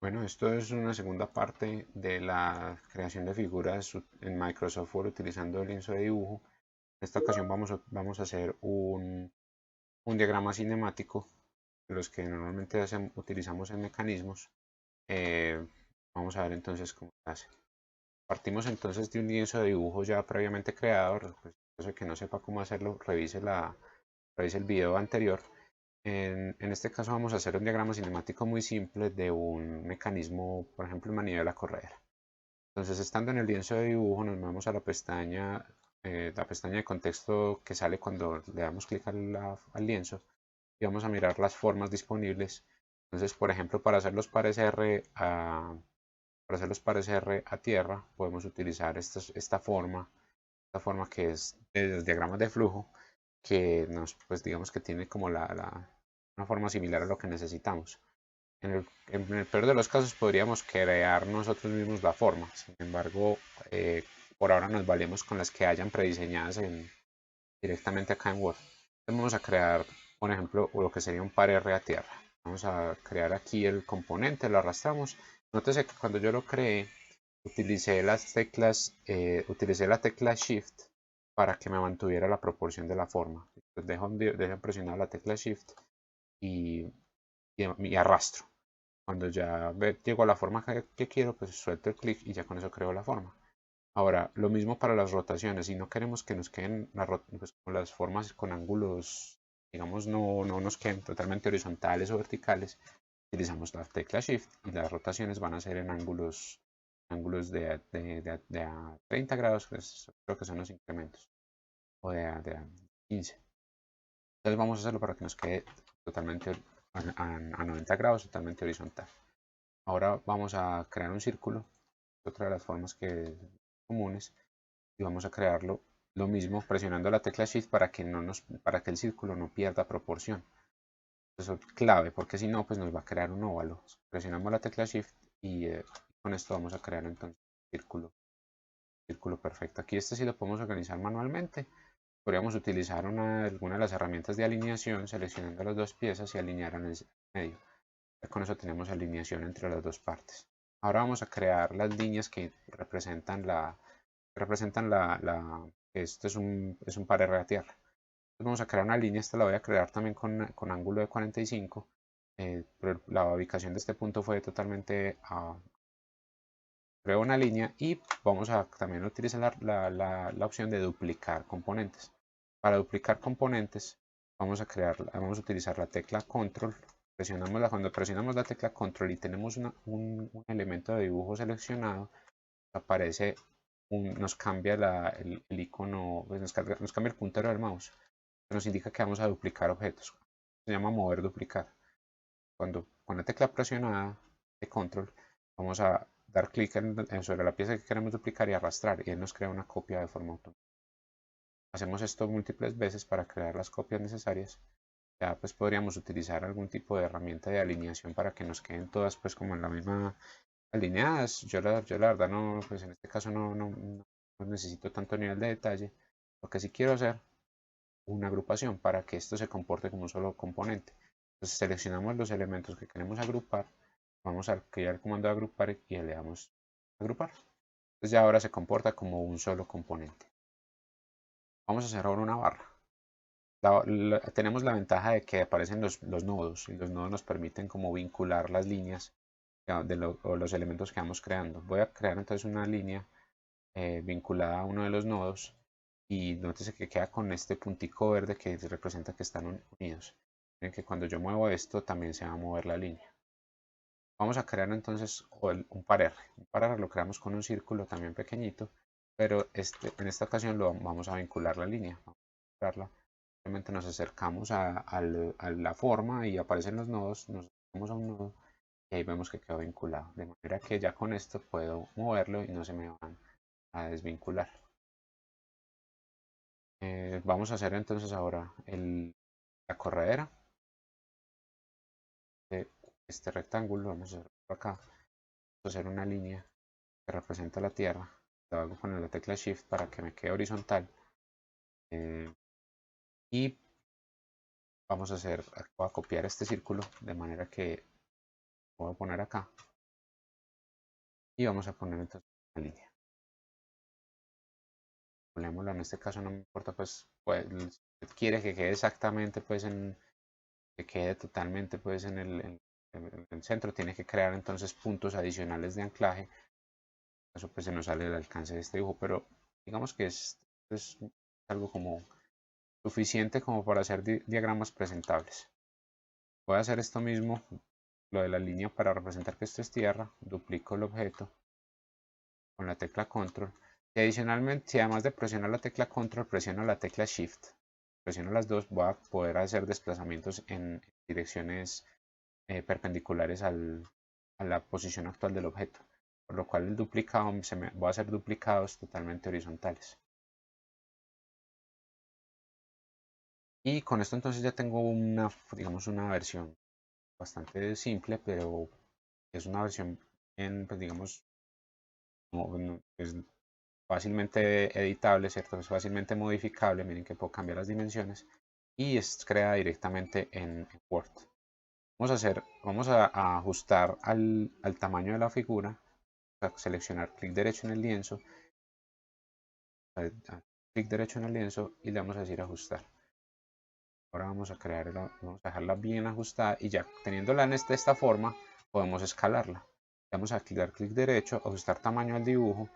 Bueno, esto es una segunda parte de la creación de figuras en Microsoft Word utilizando el lienzo de dibujo. En esta ocasión vamos a hacer un diagrama cinemático, de los que normalmente utilizamos en mecanismos. Eh, Vamos a ver entonces cómo se hace. Partimos entonces de un lienzo de dibujo ya previamente creado. Pues, en caso de que no sepa cómo hacerlo, revise el video anterior. En este caso vamos a hacer un diagrama cinemático muy simple de un mecanismo, por ejemplo, en manivela corredera. Entonces, estando en el lienzo de dibujo, nos vamos a la pestaña de contexto que sale cuando le damos clic al lienzo y vamos a mirar las formas disponibles. Entonces, por ejemplo, para hacerlos parecer a tierra, podemos utilizar esta forma que es de los diagramas de flujo, que pues digamos que tiene como una forma similar a lo que necesitamos. En el peor de los casos podríamos crear nosotros mismos la forma. Sin embargo, eh, por ahora nos valemos con las que hayan prediseñadas directamente acá en Word. Entonces vamos a crear, por ejemplo, lo que sería un par R a tierra. Vamos a crear aquí el componente, lo arrastramos. Nótese que cuando yo lo creé, utilicé la tecla Shift para que me mantuviera la proporción de la forma. Entonces dejo presionada la tecla Shift y, y arrastro. Cuando ya llego a la forma que quiero, pues suelto el clic y ya con eso creo la forma. Ahora, lo mismo para las rotaciones. Si no queremos que nos queden pues, con las formas con ángulos, digamos, no nos queden totalmente horizontales o verticales, utilizamos la tecla Shift y las rotaciones van a ser en ángulos de a 30 grados, pues, creo que son los incrementos, o de a 15. Entonces vamos a hacerlo para que nos quede totalmente a 90 grados, totalmente horizontal. Ahora vamos a crear un círculo, otra de las formas comunes, y vamos a crearlo lo mismo presionando la tecla Shift para que el círculo no pierda proporción. Eso es clave, porque si no, pues nos va a crear un óvalo. Presionamos la tecla Shift y con esto vamos a crear entonces un círculo perfecto. Aquí este sí lo podemos organizar manualmente. Podríamos utilizar alguna de las herramientas de alineación seleccionando las dos piezas y alinear en el medio. Ya con eso tenemos alineación entre las dos partes. Ahora vamos a crear las líneas que esto es un par a tierra. Entonces vamos a crear una línea, esta la voy a crear también con ángulo de 45, pero la ubicación de este punto fue totalmente creo una línea y vamos a también utilizar la opción de duplicar componentes. Para duplicar componentes vamos a utilizar la tecla control. Cuando presionamos la tecla control y tenemos un elemento de dibujo seleccionado, aparece nos cambia el icono, pues nos cambia el puntero del mouse, que nos indica que vamos a duplicar objetos. Se llama mover duplicar. Cuando con la tecla presionada de control vamos a dar clic sobre la pieza que queremos duplicar y arrastrar y él nos crea una copia de forma automática. Hacemos esto múltiples veces para crear las copias necesarias. Ya pues podríamos utilizar algún tipo de herramienta de alineación para que nos queden todas pues como en la misma alineadas. Yo la verdad no, pues en este caso no necesito tanto nivel de detalle. Lo que sí quiero hacer una agrupación para que esto se comporte como un solo componente. Entonces seleccionamos los elementos que queremos agrupar, vamos a crear el comando de agrupar y le damos agrupar. Entonces ya ahora se comporta como un solo componente. Vamos a hacer ahora una barra. Tenemos la ventaja de que aparecen los nodos y los nodos nos permiten como vincular las líneas o los elementos que vamos creando. Voy a crear entonces una línea vinculada a uno de los nodos y nótese que queda con este puntico verde que representa que están unidos. Miren que cuando yo muevo esto también se va a mover la línea. Vamos a crear entonces un par R. Un par R lo creamos con un círculo también pequeñito, pero en esta ocasión vamos a vincular la línea. Vamos a vincularla. Simplemente nos acercamos a la forma y aparecen los nodos, nos acercamos a un nodo y ahí vemos que quedó vinculado. De manera que ya con esto puedo moverlo y no se me van a desvincular. Vamos a hacer entonces ahora la corredera de este rectángulo. Vamos a hacer acá. Vamos a hacer una línea que representa la Tierra. Le voy a poner la tecla Shift para que me quede horizontal. Eh, y voy a copiar este círculo de manera que voy a poner acá. y vamos a poner entonces una línea. Ponémoslo, en este caso no me importa, pues quiere que quede exactamente pues que quede totalmente pues en el centro, tiene que crear entonces puntos adicionales de anclaje. Eso pues se nos sale del alcance de este dibujo, pero digamos que es algo como suficiente como para hacer diagramas presentables. Voy a hacer esto mismo, lo de la línea, para representar que esto es tierra. Duplico el objeto con la tecla control y adicionalmente, si además de presionar la tecla control presiono la tecla shift, presiono las dos, voy a poder hacer desplazamientos en direcciones perpendiculares a la posición actual del objeto, por lo cual el duplicado voy a hacer duplicados totalmente horizontales. Y con esto entonces ya tengo digamos, una versión bastante simple, pero es una versión pues, digamos, es fácilmente editable, ¿cierto? Es fácilmente modificable. Miren que puedo cambiar las dimensiones y es creada directamente en Word. Vamos a ajustar al tamaño de la figura, a seleccionar clic derecho en el lienzo, clic derecho en el lienzo y le vamos a decir ajustar. Ahora vamos a vamos a dejarla bien ajustada y ya teniéndola en esta forma podemos escalarla. Vamos a dar clic derecho, ajustar tamaño al dibujo.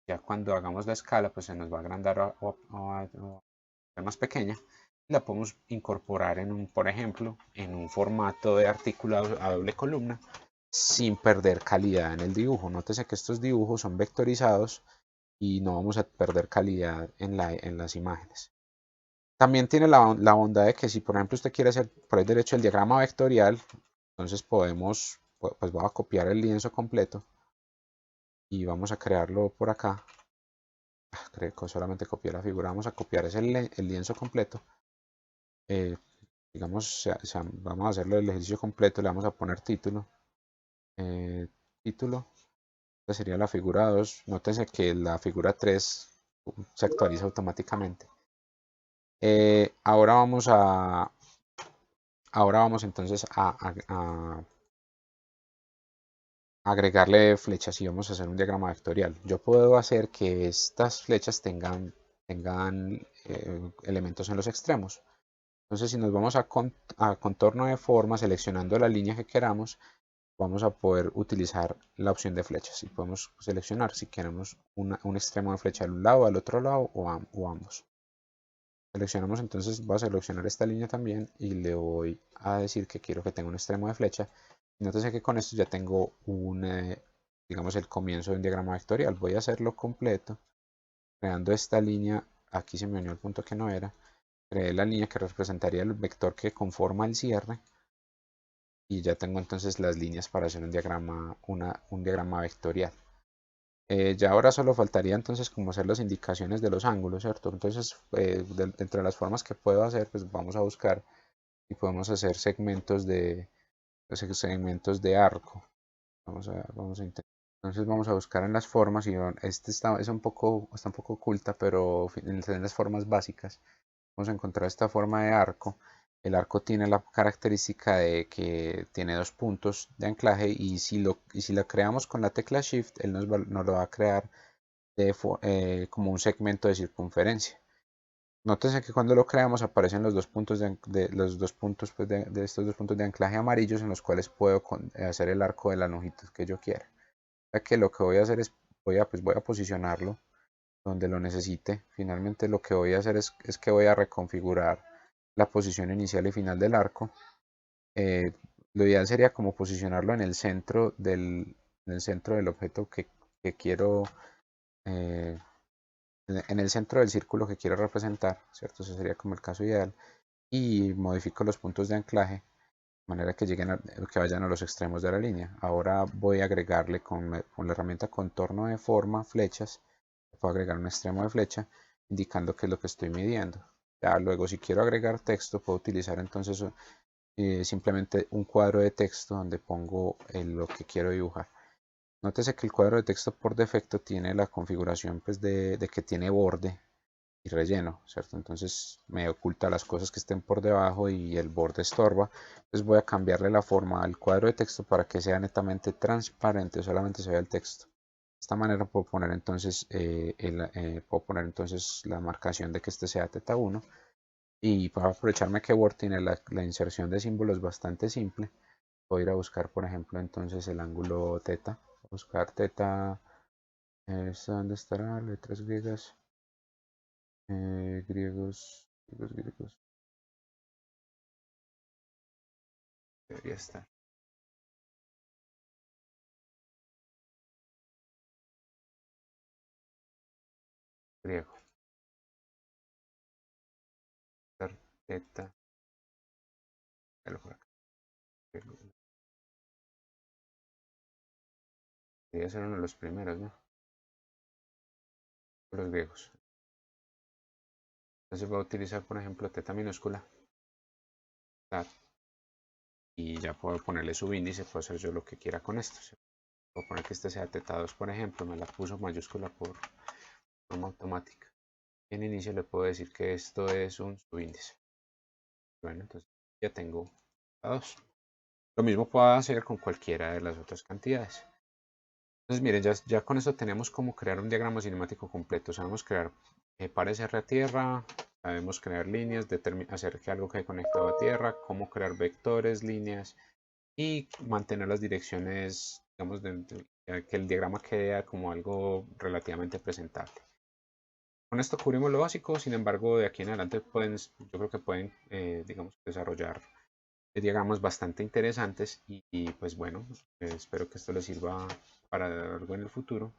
Ya cuando hagamos la escala pues se nos va a agrandar a ser más pequeña y la podemos incorporar por ejemplo, en un formato de artículo a doble columna sin perder calidad en el dibujo. Nótese que estos dibujos son vectorizados y no vamos a perder calidad en las imágenes. También tiene la bondad de que si por ejemplo usted quiere hacer por el derecho el diagrama vectorial, entonces pues voy a copiar el lienzo completo y vamos a crearlo por acá. Creo que solamente copié la figura, vamos a copiar el lienzo completo. Digamos, vamos a hacerlo el ejercicio completo, le vamos a poner título. Título, esta sería la figura 2. Nótese que la figura 3 se actualiza automáticamente. Ahora vamos entonces a agregarle flechas y vamos a hacer un diagrama vectorial. Yo puedo hacer que estas flechas tengan elementos en los extremos. Entonces, si nos vamos a contorno de forma, seleccionando la línea que queramos, vamos a poder utilizar la opción de flechas y podemos seleccionar si queremos un extremo de flecha al un lado, al otro lado o ambos. Seleccionamos entonces, voy a seleccionar esta línea también y le voy a decir que quiero que tenga un extremo de flecha. Nótese que con esto ya tengo digamos, el comienzo de un diagrama vectorial. Voy a hacerlo completo, creando esta línea. Aquí se me unió el punto que no era. Creé la línea que representaría el vector que conforma el cierre. Y ya tengo entonces las líneas para hacer un diagrama vectorial. Ya ahora solo faltaría entonces como hacer las indicaciones de los ángulos, ¿cierto? Entonces, dentro de las formas que puedo hacer, pues vamos a buscar y podemos hacer segmentos de arco. Vamos a intentar. Entonces vamos a buscar en las formas y está un poco oculta, pero en las formas básicas vamos a encontrar esta forma de arco. El arco tiene la característica de que tiene dos puntos de anclaje y si la creamos con la tecla Shift, él nos lo va a crear como un segmento de circunferencia. Nótense que cuando lo creamos aparecen los dos puntos los dos puntos pues, de estos dos puntos de anclaje amarillos en los cuales puedo hacer el arco de la longitud que yo quiera. Ya que lo que voy a hacer es voy a posicionarlo donde lo necesite. Finalmente lo que voy a hacer es que voy a reconfigurar la posición inicial y final del arco. Lo ideal sería como posicionarlo en el centro del objeto que quiero, en el centro del círculo que quiero representar, ¿cierto? Ese sería como el caso ideal. Y modifico los puntos de anclaje de manera que que vayan a los extremos de la línea. Ahora voy a agregarle con la herramienta contorno de forma, flechas, puedo agregar un extremo de flecha indicando qué es lo que estoy midiendo. Ya luego si quiero agregar texto puedo utilizar entonces simplemente un cuadro de texto donde pongo lo que quiero dibujar. Nótese que el cuadro de texto por defecto tiene la configuración pues, de que tiene borde y relleno, ¿cierto? Entonces me oculta las cosas que estén por debajo y el borde estorba. Entonces voy a cambiarle la forma al cuadro de texto para que sea netamente transparente, solamente se vea el texto. esta manera puedo poner entonces, la marcación de que este sea θ1. Y para aprovecharme que Word tiene la inserción de símbolos bastante simple, voy a ir a buscar, por ejemplo, entonces el ángulo θ. Buscar θ, ¿dónde estará? Letras griegas, griegos. Debería estar. Griego. Θ. Por acá. Debería ser uno de los primeros, ¿no? Los griegos. Entonces voy a utilizar, por ejemplo, θ minúscula. Y ya puedo ponerle subíndice, puedo hacer yo lo que quiera con esto. Puedo poner que este sea θ2, por ejemplo, me la puso mayúscula por forma automática. En inicio le puedo decir que esto es un subíndice. Bueno, entonces ya tengo θ2. Lo mismo puedo hacer con cualquiera de las otras cantidades. Entonces miren, ya con esto tenemos como crear un diagrama cinemático completo. Sabemos crear pares R a tierra, sabemos crear líneas, hacer que algo quede conectado a tierra, cómo crear vectores, líneas y mantener las direcciones, digamos, que el diagrama quede como algo relativamente presentable. Con esto cubrimos lo básico, sin embargo, de aquí en adelante yo creo que pueden, digamos, desarrollar diagramas bastante interesantes y pues bueno, espero que esto les sirva para algo en el futuro.